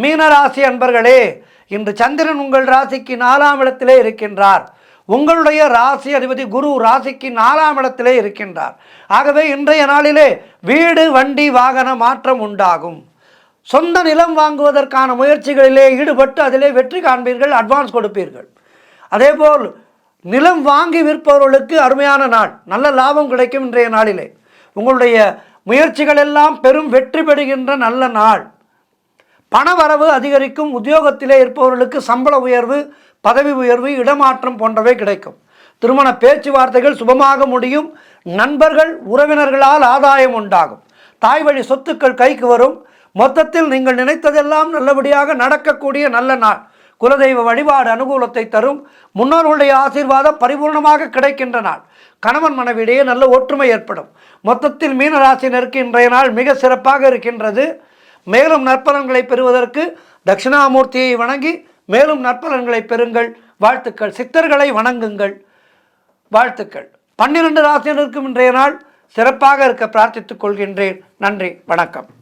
மீனராசி அன்பர்களே, இன்று சந்திரன் உங்கள் ராசிக்கு 4ஆம் இடத்திலே இருக்கின்றார். உங்களுடைய ராசி அதிபதி குரு ராசிக்கு 4ஆம் இடத்திலே இருக்கின்றார். ஆகவே இன்றைய நாளிலே வீடு, வண்டி, வாகன மாற்றம் உண்டாகும். சொந்த நிலம் வாங்குவதற்கான முயற்சிகளிலே ஈடுபட்டு அதிலே வெற்றி காண்பீர்கள், அட்வான்ஸ் கொடுப்பீர்கள். அதேபோல் நிலம் வாங்கி விற்பவர்களுக்கு அருமையான நாள், நல்ல லாபம் கிடைக்கும். இன்றைய நாளிலே உங்களுடைய முயற்சிகள் எல்லாம் பெரும் வெற்றி பெறுகின்ற நல்ல நாள். பணவரவு அதிகரிக்கும். உத்தியோகத்திலே இருப்பவர்களுக்கு சம்பள உயர்வு, பதவி உயர்வு, இடமாற்றம் போன்றவை கிடைக்கும். திருமண பேச்சுவார்த்தைகள் சுபமாக முடியும். நண்பர்கள், உறவினர்களால் ஆதாயம் உண்டாகும். தாய் வழி சொத்துக்கள் கைக்கு வரும். மொத்தத்தில் நீங்கள் நினைத்ததெல்லாம் நல்லபடியாக நடக்கக்கூடிய நல்ல நாள். குலதெய்வ வழிபாடு அனுகூலத்தை தரும். முன்னோர்களுடைய ஆசீர்வாதம் பரிபூர்ணமாக கிடைக்கின்ற நாள். கணவன் மனைவியிடையே நல்ல ஒற்றுமை ஏற்படும். மொத்தத்தில் மீனராசினருக்கு இன்றைய நாள் மிக சிறப்பாக இருக்கின்றது. மேலும் நற்பலன்களை பெறுவதற்கு தட்சிணாமூர்த்தியை வணங்கி மேலும் நற்பலன்களை பெறுங்கள். வாழ்த்துக்கள். சித்தர்களை வணங்குங்கள். வாழ்த்துக்கள். 12 ராசினருக்கும் இன்றைய நாள் சிறப்பாக இருக்க பிரார்த்தித்துக் கொள்கின்றேன். நன்றி, வணக்கம்.